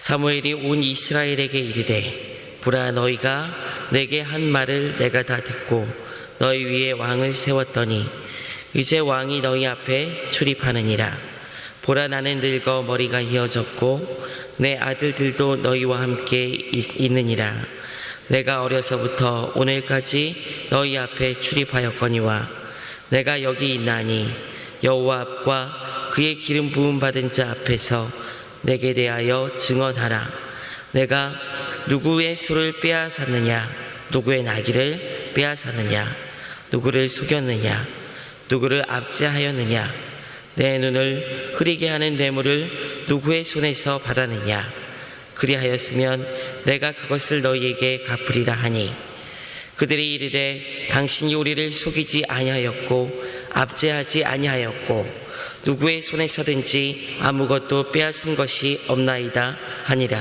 사무엘이 온 이스라엘에게 이르되 보라, 너희가 내게 한 말을 내가 다 듣고 너희 위에 왕을 세웠더니 이제 왕이 너희 앞에 출입하느니라. 보라, 나는 늙어 머리가 휘어졌고 내 아들들도 너희와 함께 있느니라. 내가 어려서부터 오늘까지 너희 앞에 출입하였거니와 내가 여기 있나니 여호와 앞과 그의 기름 부음 받은 자 앞에서 내게 대하여 증언하라. 내가 누구의 소를 빼앗았느냐, 누구의 나귀를 빼앗았느냐, 누구를 속였느냐, 누구를 압제하였느냐, 내 눈을 흐리게 하는 뇌물을 누구의 손에서 받았느냐. 그리하였으면 내가 그것을 너희에게 갚으리라 하니, 그들이 이르되 당신이 우리를 속이지 아니하였고 압제하지 아니하였고 누구의 손에서든지 아무것도 빼앗은 것이 없나이다 하니라.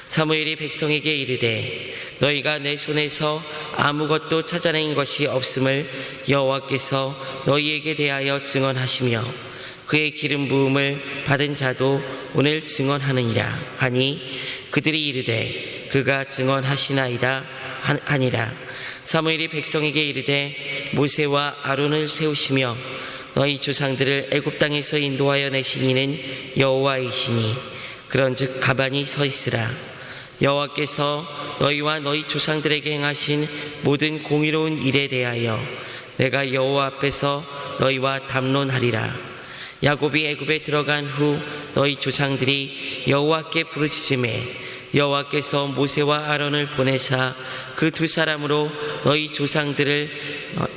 사무엘이 백성에게 이르되 너희가 내 손에서 아무것도 찾아낸 것이 없음을 여호와께서 너희에게 대하여 증언하시며 그의 기름 부음을 받은 자도 오늘 증언하느니라 하니, 그들이 이르되 그가 증언하시나이다 하니라. 사무엘이 백성에게 이르되 모세와 아론을 세우시며 너희 조상들을 애굽 땅에서 인도하여 내신 이는 여호와이시니 그런즉 가만히 서 있으라. 여호와께서 너희와 너희 조상들에게 행하신 모든 공의로운 일에 대하여 내가 여호와 앞에서 너희와 담론하리라. 야곱이 애굽에 들어간 후 너희 조상들이 여호와께 부르짖음에 여호와께서 모세와 아론을 보내사 그 두 사람으로 너희 조상들을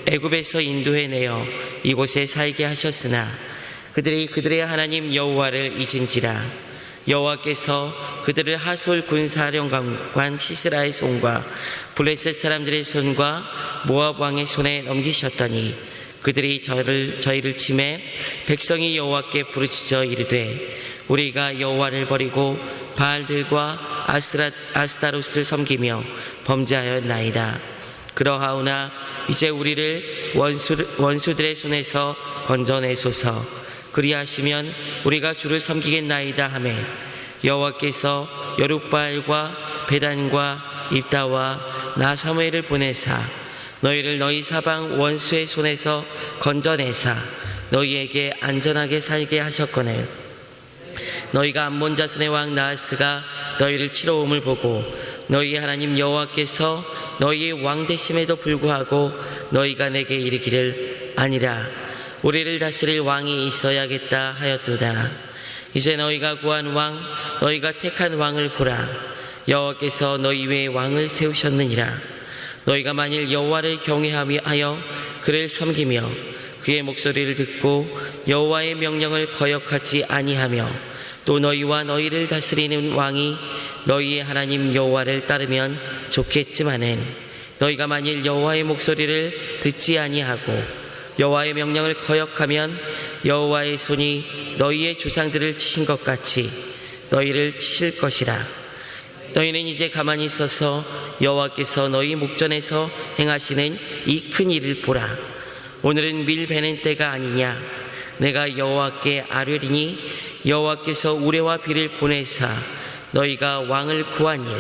애굽에서 인도해내어 이곳에 살게 하셨으나 그들이 그들의 하나님 여호와를 잊은지라. 여호와께서 그들을 하솔 군사령관 시스라의 손과 블레셋 사람들의 손과 모압 왕의 손에 넘기셨더니 그들이 저희를 치매 백성이 여호와께 부르짖어 이르되 우리가 여호와를 버리고 바알들과 아스타롯을 섬기며 범죄하였나이다. 그러하오나 이제 우리를 원수들의 손에서 건져내소서. 그리하시면 우리가 주를 섬기겠나이다 하매 여호와께서 여룻바알과 베단과 입다와 나 사무엘을 보내사 너희를 너희 사방 원수의 손에서 건져내사 너희에게 안전하게 살게 하셨거늘 너희가 암몬 자손의 왕 나하스가 너희를 치러 옴을 보고 너희 하나님 여호와께서 너희의 왕 되심에도 불구하고 너희가 내게 이르기를 아니라 우리를 다스릴 왕이 있어야겠다 하였도다. 이제 너희가 구한 왕, 너희가 택한 왕을 보라. 여호와께서 너희 위에 왕을 세우셨느니라. 너희가 만일 여호와를 경외하여 그를 섬기며 그의 목소리를 듣고 여호와의 명령을 거역하지 아니하며 또 너희와 너희를 다스리는 왕이 너희의 하나님 여호와를 따르면 좋겠지만은 너희가 만일 여호와의 목소리를 듣지 아니하고 여호와의 명령을 거역하면 여호와의 손이 너희의 조상들을 치신 것 같이 너희를 치실 것이라. 너희는 이제 가만히 있어서 여호와께서 너희 목전에서 행하시는 이 큰 일을 보라. 오늘은 밀 베는 때가 아니냐. 내가 여호와께 아뢰리니 여호와께서 우레와 비를 보내사 너희가 왕을 구한 일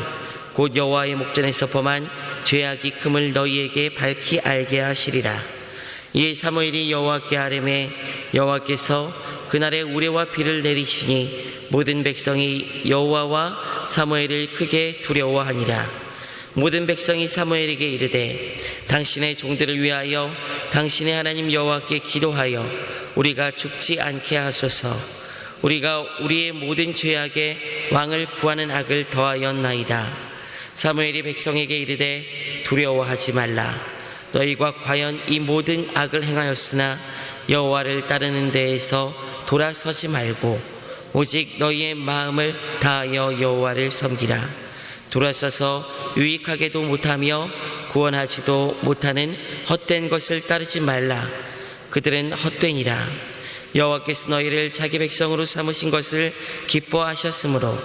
곧 여호와의 목전에서 범한 죄악이 큼을 너희에게 밝히 알게 하시리라. 이에 사무엘이 여호와께 아뢰매 여호와께서 그날에 우레와 비를 내리시니 모든 백성이 여호와와 사무엘을 크게 두려워하니라. 모든 백성이 사무엘에게 이르되 당신의 종들을 위하여 당신의 하나님 여호와께 기도하여 우리가 죽지 않게 하소서. 우리가 우리의 모든 죄악에 왕을 구하는 악을 더하였나이다. 사무엘이 백성에게 이르되 두려워하지 말라. 너희가 과연 이 모든 악을 행하였으나 여호와를 따르는 데에서 돌아서지 말고 오직 너희의 마음을 다하여 여호와를 섬기라. 돌아서서 유익하게도 못하며 구원하지도 못하는 헛된 것을 따르지 말라. 그들은 헛되니라. 여호와께서 너희를 자기 백성으로 삼으신 것을 기뻐하셨으므로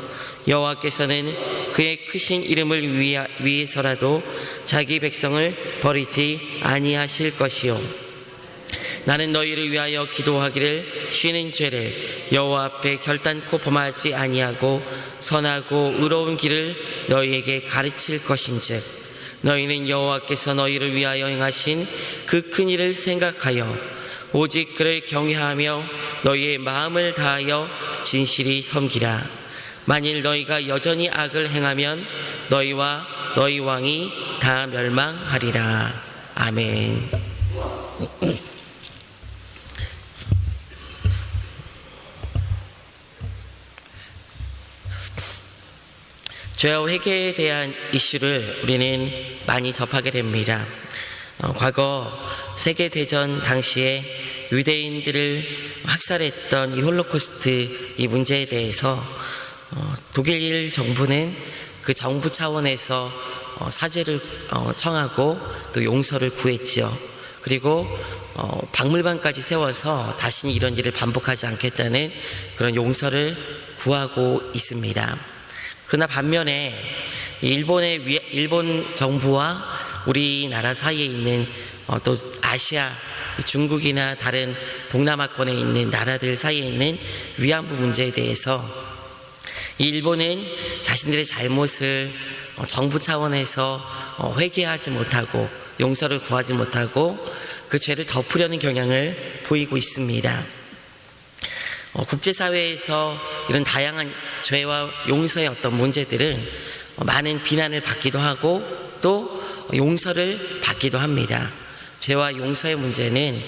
여호와께서는 그의 크신 이름을 위해서라도 자기 백성을 버리지 아니하실 것이요 나는 너희를 위하여 기도하기를 쉬는 죄를 여호와 앞에 결단코 범하지 아니하고 선하고 의로운 길을 너희에게 가르칠 것인즉 너희는 여호와께서 너희를 위하여 행하신 그 큰 일을 생각하여 오직 그를 경외하며 너희의 마음을 다하여 진실이 섬기라. 만일 너희가 여전히 악을 행하면 너희와 너희 왕이 다 멸망하리라. 아멘. 죄와 회개에 대한 이슈를 우리는 많이 접하게 됩니다. 과거 세계대전 당시에 유대인들을 학살했던 이 홀로코스트 이 문제에 대해서 독일 정부는 그 정부 차원에서 사죄를 청하고 또 용서를 구했지요. 그리고 박물관까지 세워서 다시는 이런 일을 반복하지 않겠다는 그런 용서를 구하고 있습니다. 그러나 반면에 일본 정부와 우리나라 사이에 있는 또 아시아, 중국이나 다른 동남아권에 있는 나라들 사이에 있는 위안부 문제에 대해서 일본은 자신들의 잘못을 정부 차원에서 회개하지 못하고 용서를 구하지 못하고 그 죄를 덮으려는 경향을 보이고 있습니다. 국제사회에서 이런 다양한 죄와 용서의 어떤 문제들은 많은 비난을 받기도 하고 또 용서를 받기도 합니다. 죄와 용서의 문제는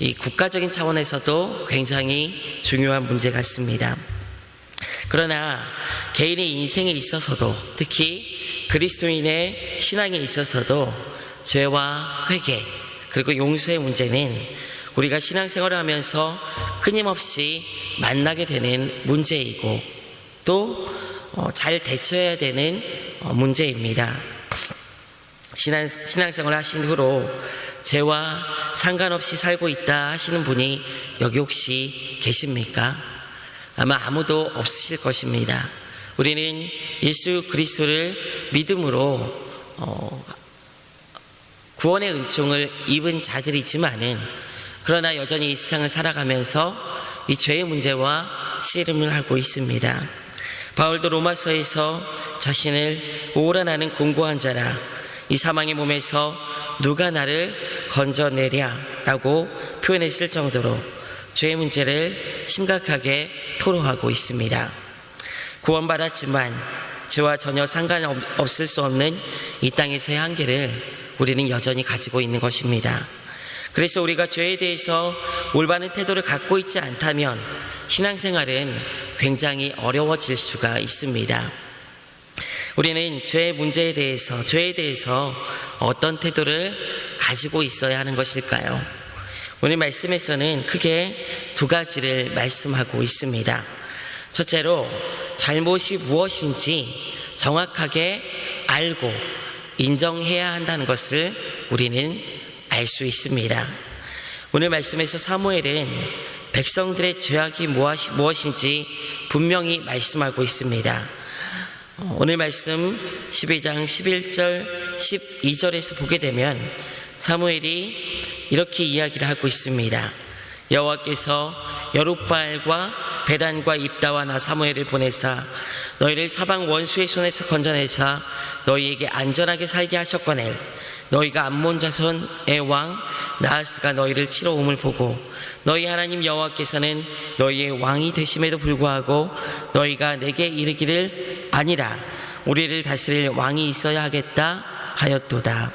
이 국가적인 차원에서도 굉장히 중요한 문제 같습니다. 그러나 개인의 인생에 있어서도 특히 그리스도인의 신앙에 있어서도 죄와 회개 그리고 용서의 문제는 우리가 신앙생활을 하면서 끊임없이 만나게 되는 문제이고 또 잘 대처해야 되는 문제입니다. 신앙생활을 하신 후로 죄와 상관없이 살고 있다 하시는 분이 여기 혹시 계십니까? 아마 아무도 없으실 것입니다. 우리는 예수 그리스도를 믿음으로 구원의 은총을 입은 자들이지만은 그러나 여전히 이 세상을 살아가면서 이 죄의 문제와 씨름을 하고 있습니다. 바울도 로마서에서 자신을 오라 나는 공고한 자라 이 사망의 몸에서 누가 나를 건져내랴 라고 표현했을 정도로 죄의 문제를 심각하게 토로하고 있습니다. 구원받았지만 죄와 전혀 상관없을 수 없는 이 땅에서의 한계를 우리는 여전히 가지고 있는 것입니다. 그래서 우리가 죄에 대해서 올바른 태도를 갖고 있지 않다면 신앙생활은 굉장히 어려워질 수가 있습니다. 우리는 죄의 문제에 대해서, 죄에 대해서 어떤 태도를 가지고 있어야 하는 것일까요? 오늘 말씀에서는 크게 두 가지를 말씀하고 있습니다. 첫째로 잘못이 무엇인지 정확하게 알고 인정해야 한다는 것을 우리는 알 수 있습니다. 오늘 말씀에서 사무엘은 백성들의 죄악이 무엇인지 분명히 말씀하고 있습니다. 오늘 말씀 12장 11절 12절에서 보게 되면 사무엘이 이렇게 이야기를 하고 있습니다. 여호와께서 여룻바알과 베단과 입다와 나 사무엘을 보내사 너희를 사방 원수의 손에서 건져내사 너희에게 안전하게 살게 하셨거늘 너희가 암몬 자손의 왕 나하스가 너희를 치러 옴을 보고 너희 하나님 여호와께서는 너희의 왕이 되심에도 불구하고 너희가 내게 이르기를 아니라 우리를 다스릴 왕이 있어야 하겠다 하였도다.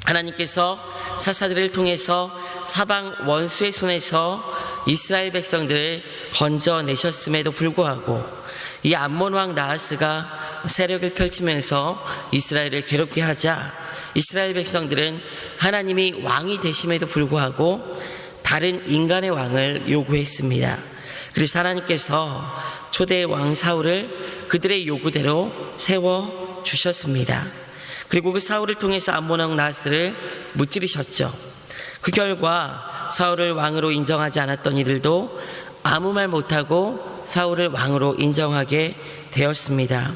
하나님께서 사사들을 통해서 사방 원수의 손에서 이스라엘 백성들을 건져내셨음에도 불구하고 이 암몬 왕 나하스가 세력을 펼치면서 이스라엘을 괴롭게 하자 이스라엘 백성들은 하나님이 왕이 되심에도 불구하고 다른 인간의 왕을 요구했습니다. 그래서 하나님께서 초대 왕 사울을 그들의 요구대로 세워주셨습니다. 그리고 그 사울을 통해서 암몬 왕 나하스를 무찌르셨죠. 그 결과 사울을 왕으로 인정하지 않았던 이들도 아무 말 못하고 사울을 왕으로 인정하게 되었습니다.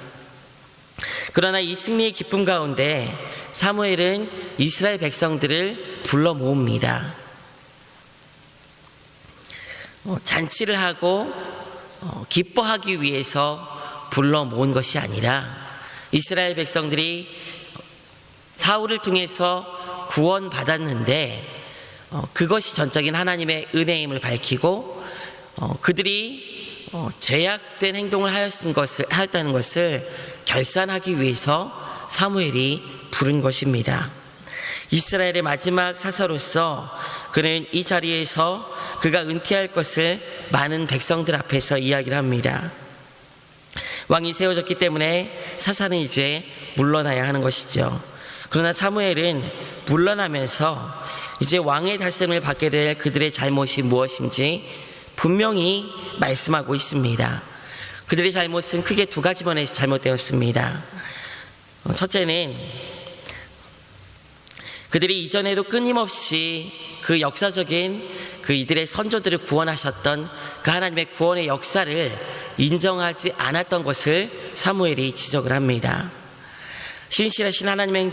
그러나 이 승리의 기쁨 가운데 사무엘은 이스라엘 백성들을 불러 모읍니다. 잔치를 하고 기뻐하기 위해서 불러 모은 것이 아니라 이스라엘 백성들이 사울을 통해서 구원받았는데 그것이 전적인 하나님의 은혜임을 밝히고 그들이 죄악된 행동을 하였다는 것을 결산하기 위해서 사무엘이 부른 것입니다. 이스라엘의 마지막 사사로서 그는 이 자리에서 그가 은퇴할 것을 많은 백성들 앞에서 이야기를 합니다. 왕이 세워졌기 때문에 사사는 이제 물러나야 하는 것이죠. 그러나 사무엘은 물러나면서 이제 왕의 달셈을 받게 될 그들의 잘못이 무엇인지 분명히 말씀하고 있습니다. 그들의 잘못은 크게 두 가지 면에서 잘못되었습니다. 첫째는 그들이 이전에도 끊임없이 그 역사적인 그 이들의 선조들을 구원하셨던 그 하나님의 구원의 역사를 인정하지 않았던 것을 사무엘이 지적을 합니다. 신실하신 하나님의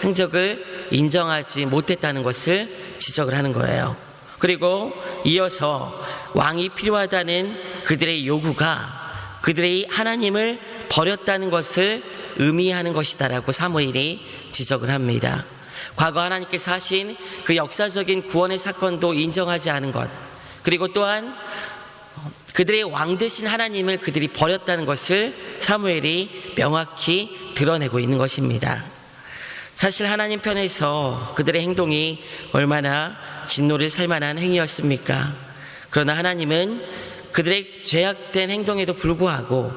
행적을 인정하지 못했다는 것을 지적을 하는 거예요. 그리고 이어서 왕이 필요하다는 그들의 요구가 그들이 하나님을 버렸다는 것을 의미하는 것이다라고 사무엘이 지적을 합니다. 과거 하나님께서 하신 그 역사적인 구원의 사건도 인정하지 않은 것, 그리고 또한 그들의 왕 되신 하나님을 그들이 버렸다는 것을 사무엘이 명확히 드러내고 있는 것입니다. 사실 하나님 편에서 그들의 행동이 얼마나 진노를 살 만한 행위였습니까? 그러나 하나님은 그들의 죄악된 행동에도 불구하고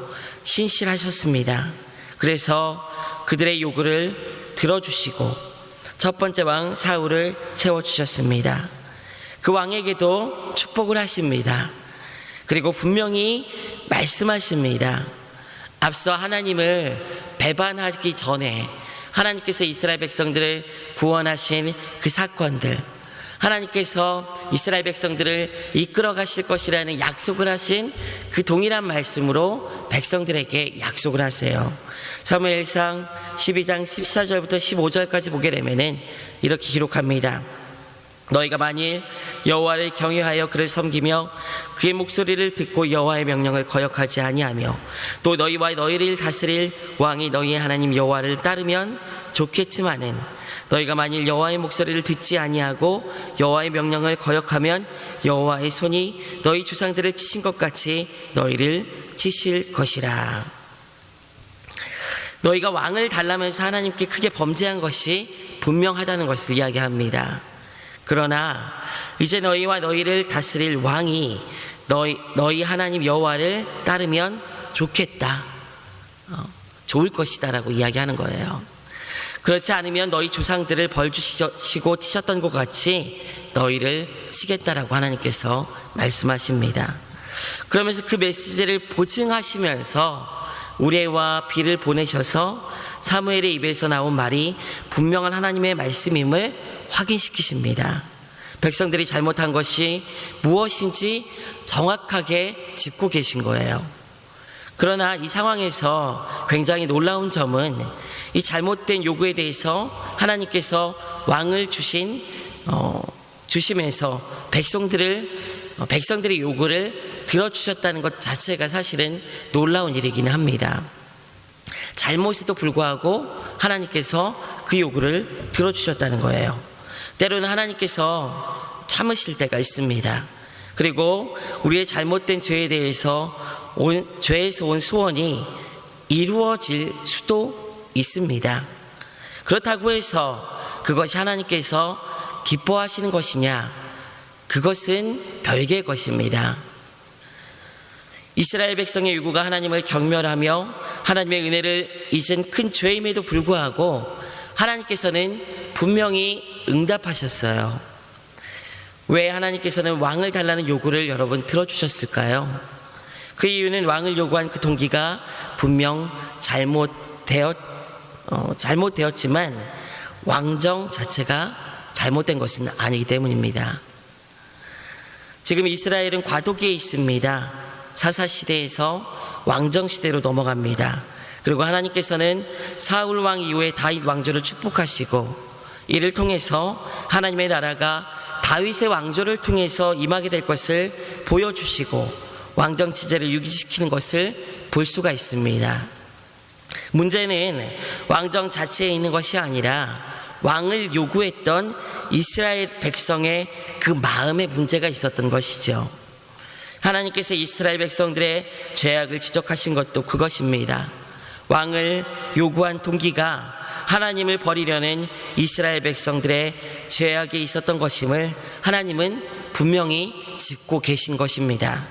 신실하셨습니다. 그래서 그들의 요구를 들어주시고 첫 번째 왕 사울을 세워주셨습니다. 그 왕에게도 축복을 하십니다. 그리고 분명히 말씀하십니다. 앞서 하나님을 배반하기 전에 하나님께서 이스라엘 백성들을 구원하신 그 사건들, 하나님께서 이스라엘 백성들을 이끌어 가실 것이라는 약속을 하신 그 동일한 말씀으로 백성들에게 약속을 하세요. 사무엘상 12장 14절부터 15절까지 보게 되면은 이렇게 기록합니다. 너희가 만일 여호와를 경외하여 그를 섬기며 그의 목소리를 듣고 여호와의 명령을 거역하지 아니하며 또 너희와 너희를 다스릴 왕이 너희의 하나님 여호와를 따르면 좋겠지만은 너희가 만일 여호와의 목소리를 듣지 아니하고 여호와의 명령을 거역하면 여호와의 손이 너희 조상들을 치신 것 같이 너희를 치실 것이라. 너희가 왕을 달라면서 하나님께 크게 범죄한 것이 분명하다는 것을 이야기합니다. 그러나 이제 너희와 너희를 다스릴 왕이 너희 하나님 여호와를 따르면 좋겠다, 좋을 것이다 라고 이야기하는 거예요. 그렇지 않으면 너희 조상들을 벌 주시고 치셨던 것 같이 너희를 치겠다라고 하나님께서 말씀하십니다. 그러면서 그 메시지를 보증하시면서 우레와 비를 보내셔서 사무엘의 입에서 나온 말이 분명한 하나님의 말씀임을 확인시키십니다. 백성들이 잘못한 것이 무엇인지 정확하게 짚고 계신 거예요. 그러나 이 상황에서 굉장히 놀라운 점은 이 잘못된 요구에 대해서 하나님께서 왕을 주시면서 백성들의 요구를 들어주셨다는 것 자체가 사실은 놀라운 일이기는 합니다. 잘못에도 불구하고 하나님께서 그 요구를 들어주셨다는 거예요. 때로는 하나님께서 참으실 때가 있습니다. 그리고 우리의 잘못된 죄에 대해서 죄에서 온 소원이 이루어질 수도 있습니다. 그렇다고 해서 그것이 하나님께서 기뻐하시는 것이냐? 그것은 별개의 것입니다. 이스라엘 백성의 요구가 하나님을 경멸하며 하나님의 은혜를 잊은 큰 죄임에도 불구하고 하나님께서는 분명히 응답하셨어요. 왜 하나님께서는 왕을 달라는 요구를 여러분 들어주셨을까요? 그 이유는 왕을 요구한 그 동기가 분명 잘못되었지만 왕정 자체가 잘못된 것은 아니기 때문입니다. 지금 이스라엘은 과도기에 있습니다. 사사시대에서 왕정시대로 넘어갑니다. 그리고 하나님께서는 사울 왕 이후에 다윗 왕조를 축복하시고 이를 통해서 하나님의 나라가 다윗의 왕조를 통해서 임하게 될 것을 보여주시고 왕정 체제를 유지시키는 것을 볼 수가 있습니다. 문제는 왕정 자체에 있는 것이 아니라 왕을 요구했던 이스라엘 백성의 그 마음에 문제가 있었던 것이죠. 하나님께서 이스라엘 백성들의 죄악을 지적하신 것도 그것입니다. 왕을 요구한 동기가 하나님을 버리려는 이스라엘 백성들의 죄악에 있었던 것임을 하나님은 분명히 짚고 계신 것입니다.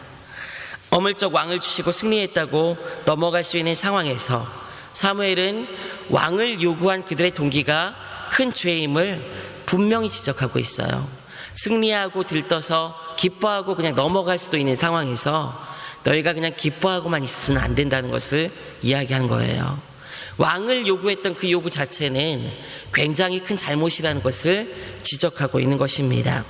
어물쩍 왕을 주시고 승리했다고 넘어갈 수 있는 상황에서 사무엘은 왕을 요구한 그들의 동기가 큰 죄임을 분명히 지적하고 있어요. 승리하고 들떠서 기뻐하고 그냥 넘어갈 수도 있는 상황에서 너희가 그냥 기뻐하고만 있으면 안 된다는 것을 이야기하는 거예요. 왕을 요구했던 그 요구 자체는 굉장히 큰 잘못이라는 것을 지적하고 있는 것입니다.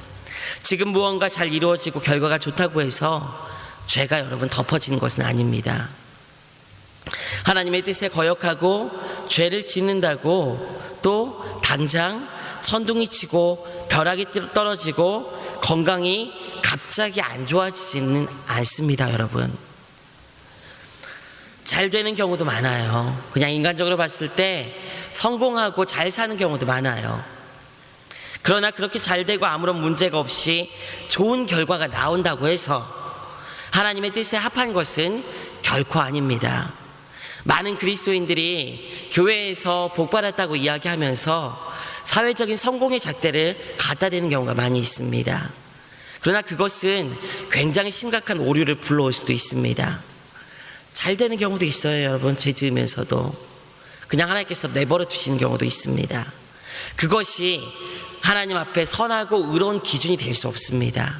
지금 무언가 잘 이루어지고 결과가 좋다고 해서 죄가 여러분 덮어지는 것은 아닙니다. 하나님의 뜻에 거역하고 죄를 짓는다고 또 당장 천둥이 치고 벼락이 떨어지고 건강이 갑자기 안 좋아지지는 않습니다. 여러분, 잘 되는 경우도 많아요. 그냥 인간적으로 봤을 때 성공하고 잘 사는 경우도 많아요. 그러나 그렇게 잘 되고 아무런 문제가 없이 좋은 결과가 나온다고 해서 하나님의 뜻에 합한 것은 결코 아닙니다. 많은 그리스도인들이 교회에서 복받았다고 이야기하면서 사회적인 성공의 잣대를 갖다 대는 경우가 많이 있습니다. 그러나 그것은 굉장히 심각한 오류를 불러올 수도 있습니다. 잘 되는 경우도 있어요. 여러분, 죄 지으면서도 그냥 하나님께서 내버려 두시는 경우도 있습니다. 그것이 하나님 앞에 선하고 의로운 기준이 될 수 없습니다.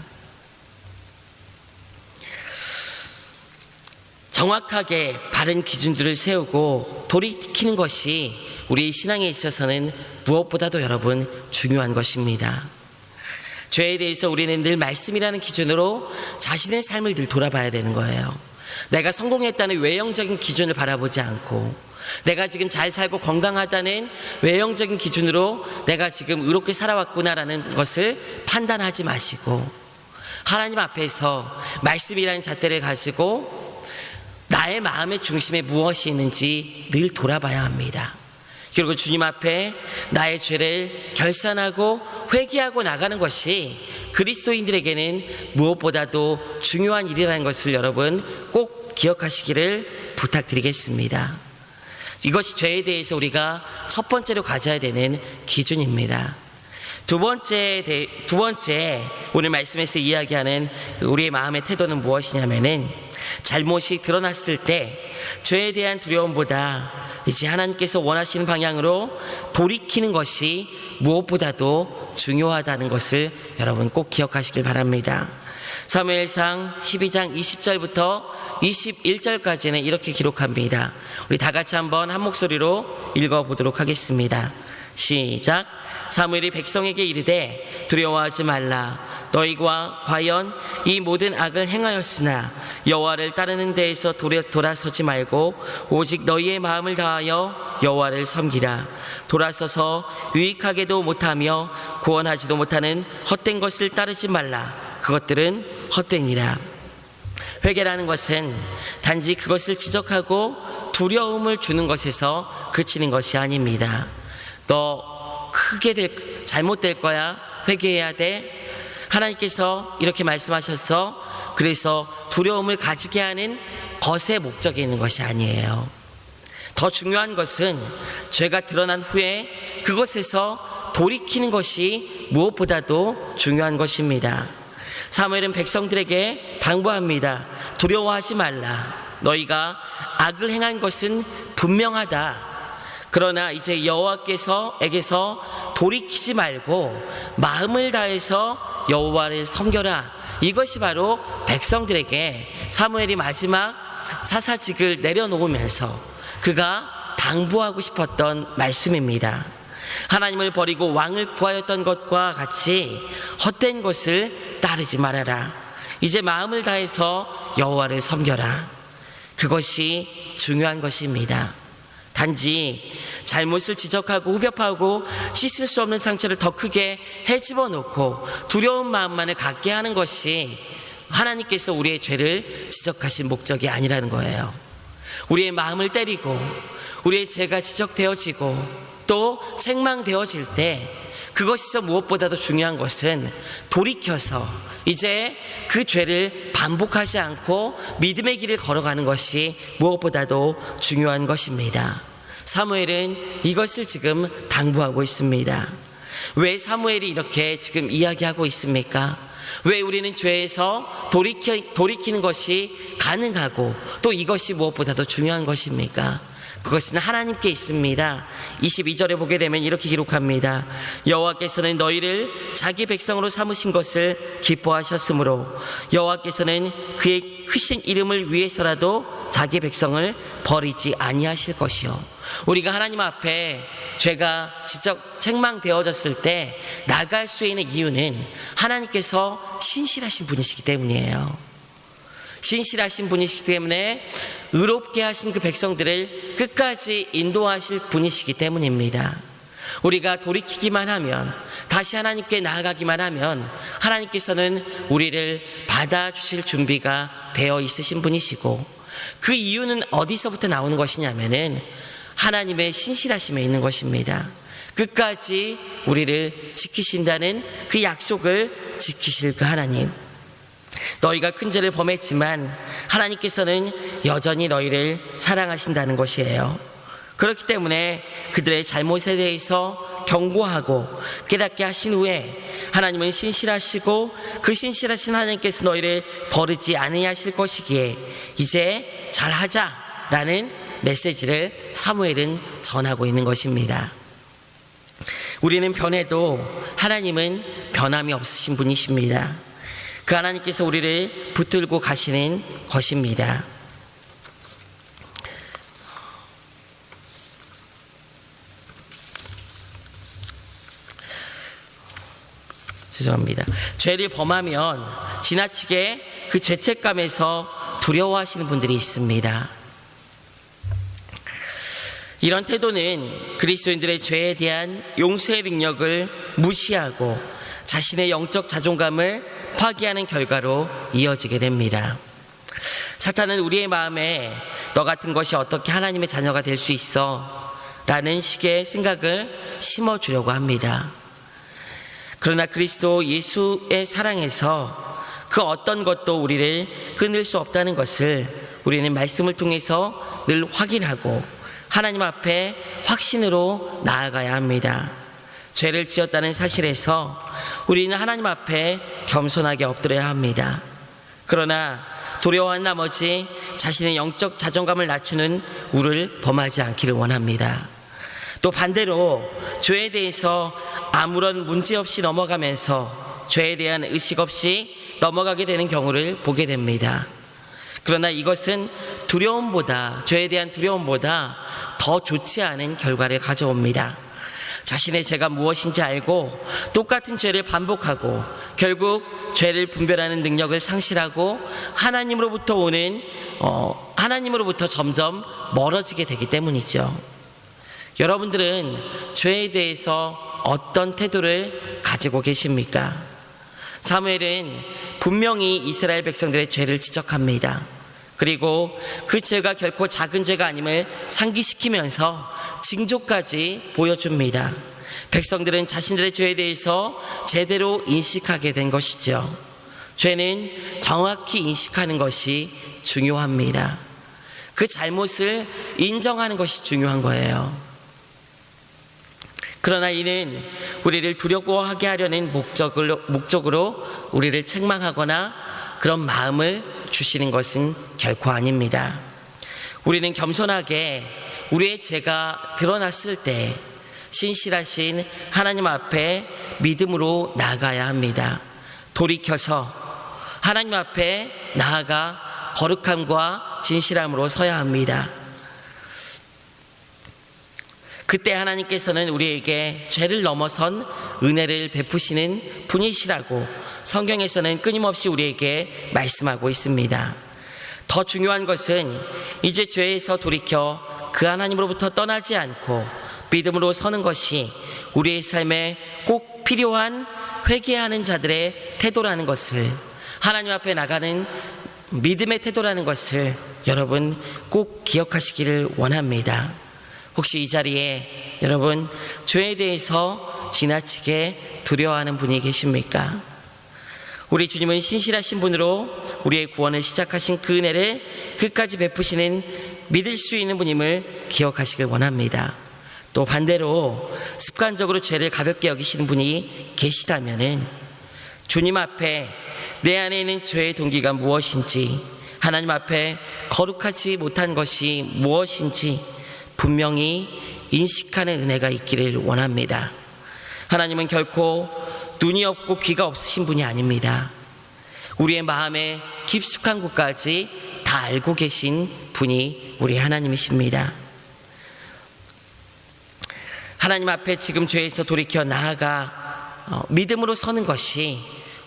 정확하게 바른 기준들을 세우고 돌이키는 것이 우리 신앙에 있어서는 무엇보다도 여러분 중요한 것입니다. 죄에 대해서 우리는 늘 말씀이라는 기준으로 자신의 삶을 늘 돌아봐야 되는 거예요. 내가 성공했다는 외형적인 기준을 바라보지 않고 내가 지금 잘 살고 건강하다는 외형적인 기준으로 내가 지금 의롭게 살아왔구나라는 것을 판단하지 마시고 하나님 앞에서 말씀이라는 잣대를 가지고 나의 마음의 중심에 무엇이 있는지 늘 돌아봐야 합니다. 그리고 주님 앞에 나의 죄를 결산하고 회개하고 나가는 것이 그리스도인들에게는 무엇보다도 중요한 일이라는 것을 여러분 꼭 기억하시기를 부탁드리겠습니다. 이것이 죄에 대해서 우리가 첫 번째로 가져야 되는 기준입니다. 두 번째 오늘 말씀에서 이야기하는 우리의 마음의 태도는 무엇이냐면은 잘못이 드러났을 때 죄에 대한 두려움보다 이제 하나님께서 원하시는 방향으로 돌이키는 것이 무엇보다도 중요하다는 것을 여러분 꼭 기억하시길 바랍니다. 사무엘상 12장 20절부터 21절까지는 이렇게 기록합니다. 우리 다 같이 한번 한 목소리로 읽어보도록 하겠습니다. 시작. 사무엘이 백성에게 이르되 두려워하지 말라. 너희가 과연 이 모든 악을 행하였으나 여호와를 따르는 데에서 돌아서지 말고 오직 너희의 마음을 다하여 여호와를 섬기라. 돌아서서 유익하게도 못하며 구원하지도 못하는 헛된 것을 따르지 말라. 그것들은 헛되니라. 회개라는 것은 단지 그것을 지적하고 두려움을 주는 것에서 그치는 것이 아닙니다. 너 크게 잘못될 거야. 회개해야 돼. 하나님께서 이렇게 말씀하셔서 그래서 두려움을 가지게 하는 것의 목적이 있는 것이 아니에요. 더 중요한 것은 죄가 드러난 후에 그것에서 돌이키는 것이 무엇보다도 중요한 것입니다. 사무엘은 백성들에게 당부합니다. 두려워하지 말라. 너희가 악을 행한 것은 분명하다. 그러나 이제 여호와께서에게서 돌이키지 말고 마음을 다해서 여호와를 섬겨라. 이것이 바로 백성들에게 사무엘이 마지막 사사직을 내려놓으면서 그가 당부하고 싶었던 말씀입니다. 하나님을 버리고 왕을 구하였던 것과 같이 헛된 것을 따르지 말아라. 이제 마음을 다해서 여호와를 섬겨라. 그것이 중요한 것입니다. 단지 잘못을 지적하고 후벼파고 씻을 수 없는 상처를 더 크게 헤집어 놓고 두려운 마음만을 갖게 하는 것이 하나님께서 우리의 죄를 지적하신 목적이 아니라는 거예요. 우리의 마음을 때리고 우리의 죄가 지적되어지고 또 책망되어질 때 그것에서 무엇보다도 중요한 것은 돌이켜서 이제 그 죄를 반복하지 않고 믿음의 길을 걸어가는 것이 무엇보다도 중요한 것입니다. 사무엘은 이것을 지금 당부하고 있습니다. 왜 사무엘이 이렇게 지금 이야기하고 있습니까? 왜 우리는 죄에서 돌이키는 것이 가능하고 또 이것이 무엇보다도 중요한 것입니까? 그것은 하나님께 있습니다. 22절에 보게 되면 이렇게 기록합니다. 여호와께서는 너희를 자기 백성으로 삼으신 것을 기뻐하셨으므로 여호와께서는 그의 크신 이름을 위해서라도 자기 백성을 버리지 아니하실 것이요. 우리가 하나님 앞에 죄가 책망되어졌을 때 나갈 수 있는 이유는 하나님께서 신실하신 분이시기 때문이에요. 신실하신 분이시기 때문에 의롭게 하신 그 백성들을 끝까지 인도하실 분이시기 때문입니다. 우리가 돌이키기만 하면, 다시 하나님께 나아가기만 하면 하나님께서는 우리를 받아주실 준비가 되어 있으신 분이시고, 그 이유는 어디서부터 나오는 것이냐면은 하나님의 신실하심에 있는 것입니다. 끝까지 우리를 지키신다는 그 약속을 지키실 그 하나님. 너희가 큰 죄를 범했지만 하나님께서는 여전히 너희를 사랑하신다는 것이에요. 그렇기 때문에 그들의 잘못에 대해서 경고하고 깨닫게 하신 후에 하나님은 신실하시고 그 신실하신 하나님께서 너희를 버리지 아니하실 것이기에 이제 잘하자라는 메시지를 사무엘은 전하고 있는 것입니다. 우리는 변해도 하나님은 변함이 없으신 분이십니다. 그 하나님께서 우리를 붙들고 가시는 것입니다. 죄송합니다. 죄를 범하면 지나치게 그 죄책감에서 두려워하시는 분들이 있습니다. 이런 태도는 그리스도인들의 죄에 대한 용서의 능력을 무시하고 자신의 영적 자존감을 파괴하는 결과로 이어지게 됩니다. 사탄은 우리의 마음에 너 같은 것이 어떻게 하나님의 자녀가 될 수 있어? 라는 식의 생각을 심어주려고 합니다. 그러나 그리스도 예수의 사랑에서 그 어떤 것도 우리를 끊을 수 없다는 것을 우리는 말씀을 통해서 늘 확인하고 하나님 앞에 확신으로 나아가야 합니다. 죄를 지었다는 사실에서 우리는 하나님 앞에 겸손하게 엎드려야 합니다. 그러나 두려워한 나머지 자신의 영적 자존감을 낮추는 우를 범하지 않기를 원합니다. 또 반대로 죄에 대해서 아무런 문제 없이 넘어가면서 죄에 대한 의식 없이 넘어가게 되는 경우를 보게 됩니다. 그러나 이것은 죄에 대한 두려움보다 더 좋지 않은 결과를 가져옵니다. 자신의 죄가 무엇인지 알고 똑같은 죄를 반복하고 결국 죄를 분별하는 능력을 상실하고 하나님으로부터 점점 멀어지게 되기 때문이죠. 여러분들은 죄에 대해서 어떤 태도를 가지고 계십니까? 사무엘은 분명히 이스라엘 백성들의 죄를 지적합니다. 그리고 그 죄가 결코 작은 죄가 아님을 상기시키면서 징조까지 보여줍니다. 백성들은 자신들의 죄에 대해서 제대로 인식하게 된 것이죠. 죄는 정확히 인식하는 것이 중요합니다. 그 잘못을 인정하는 것이 중요한 거예요. 그러나 이는 우리를 두려워하게 하려는 목적으로 우리를 책망하거나 그런 마음을 주시는 것은 결코 아닙니다. 우리는 겸손하게 우리의 죄가 드러났을 때 신실하신 하나님 앞에 믿음으로 나아가야 합니다. 돌이켜서 하나님 앞에 나아가 거룩함과 진실함으로 서야 합니다. 그때 하나님께서는 우리에게 죄를 넘어선 은혜를 베푸시는 분이시라고 성경에서는 끊임없이 우리에게 말씀하고 있습니다. 더 중요한 것은 이제 죄에서 돌이켜 그 하나님으로부터 떠나지 않고 믿음으로 서는 것이 우리의 삶에 꼭 필요한 회개하는 자들의 태도라는 것을, 하나님 앞에 나가는 믿음의 태도라는 것을 여러분 꼭 기억하시기를 원합니다. 혹시 이 자리에 여러분 죄에 대해서 지나치게 두려워하는 분이 계십니까? 우리 주님은 신실하신 분으로 우리의 구원을 시작하신 그 은혜를 끝까지 베푸시는 믿을 수 있는 분임을 기억하시길 원합니다. 또 반대로 습관적으로 죄를 가볍게 여기시는 분이 계시다면은 주님 앞에 내 안에 있는 죄의 동기가 무엇인지, 하나님 앞에 거룩하지 못한 것이 무엇인지 분명히 인식하는 은혜가 있기를 원합니다. 하나님은 결코 눈이 없고 귀가 없으신 분이 아닙니다. 우리의 마음의 깊숙한 곳까지 다 알고 계신 분이 우리 하나님이십니다. 하나님 앞에 지금 죄에서 돌이켜 나아가 믿음으로 서는 것이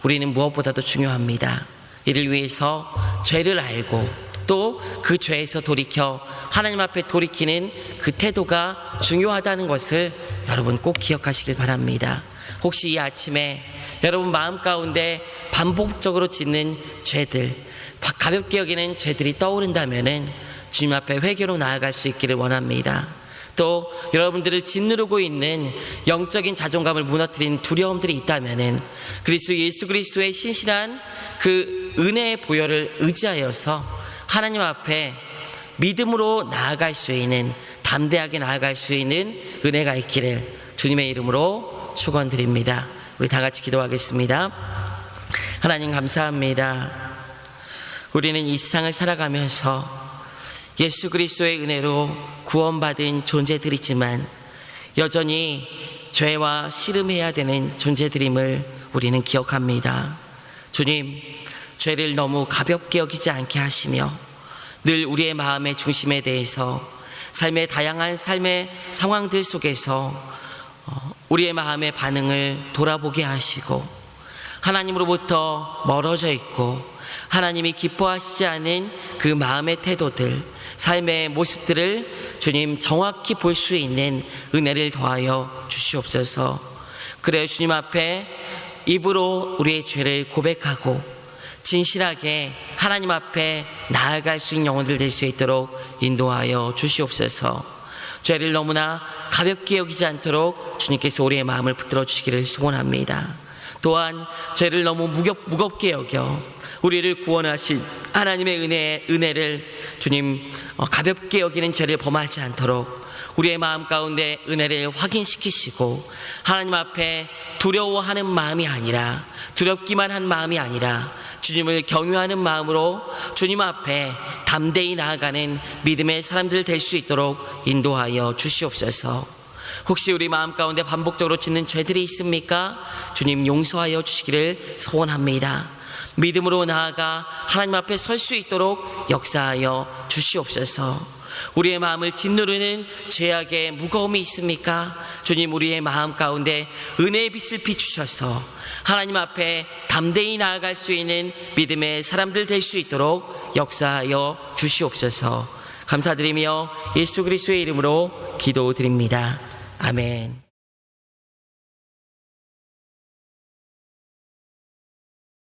우리는 무엇보다도 중요합니다. 이를 위해서 죄를 알고 또 그 죄에서 돌이켜 하나님 앞에 돌이키는 그 태도가 중요하다는 것을 여러분 꼭 기억하시길 바랍니다. 혹시 이 아침에 여러분 마음 가운데 반복적으로 짓는 죄들, 가볍게 여기는 죄들이 떠오른다면은 주님 앞에 회개로 나아갈 수 있기를 원합니다. 또 여러분들을 짓누르고 있는 영적인 자존감을 무너뜨린 두려움들이 있다면은 예수 그리스도의 신실한 그 은혜의 보혈을 의지하여서 하나님 앞에 믿음으로 나아갈 수 있는, 담대하게 나아갈 수 있는 은혜가 있기를 주님의 이름으로 축원드립니다. 우리 다 같이 기도하겠습니다. 하나님 감사합니다. 우리는 이 세상을 살아가면서 예수 그리스도의 은혜로 구원받은 존재들이지만 여전히 죄와 씨름해야 되는 존재들임을 우리는 기억합니다. 주님, 죄를 너무 가볍게 여기지 않게 하시며 늘 우리의 마음의 중심에 대해서 삶의 다양한 삶의 상황들 속에서 우리의 마음의 반응을 돌아보게 하시고 하나님으로부터 멀어져 있고 하나님이 기뻐하시지 않은 그 마음의 태도들, 삶의 모습들을 주님 정확히 볼 수 있는 은혜를 더하여 주시옵소서. 그래요, 주님 앞에 입으로 우리의 죄를 고백하고 진실하게 하나님 앞에 나아갈 수 있는 영혼들 될 수 있도록 인도하여 주시옵소서. 죄를 너무나 가볍게 여기지 않도록 주님께서 우리의 마음을 붙들어 주시기를 소원합니다. 또한 죄를 너무 무겁게 여겨 우리를 구원하신 하나님의 은혜를 주님 가볍게 여기는 죄를 범하지 않도록 우리의 마음 가운데 은혜를 확인시키시고 하나님 앞에 두려워하는 마음이 아니라, 두렵기만 한 마음이 아니라 주님을 경외하는 마음으로 주님 앞에 담대히 나아가는 믿음의 사람들 될 수 있도록 인도하여 주시옵소서. 혹시 우리 마음 가운데 반복적으로 짓는 죄들이 있습니까? 주님 용서하여 주시기를 소원합니다. 믿음으로 나아가 하나님 앞에 설 수 있도록 역사하여 주시옵소서. 우리의 마음을 짓누르는 죄악의 무거움이 있습니까? 주님, 우리의 마음 가운데 은혜의 빛을 비추셔서 하나님 앞에 담대히 나아갈 수 있는 믿음의 사람들 될 수 있도록 역사하여 주시옵소서. 감사드리며 예수 그리스도의 이름으로 기도드립니다. 아멘.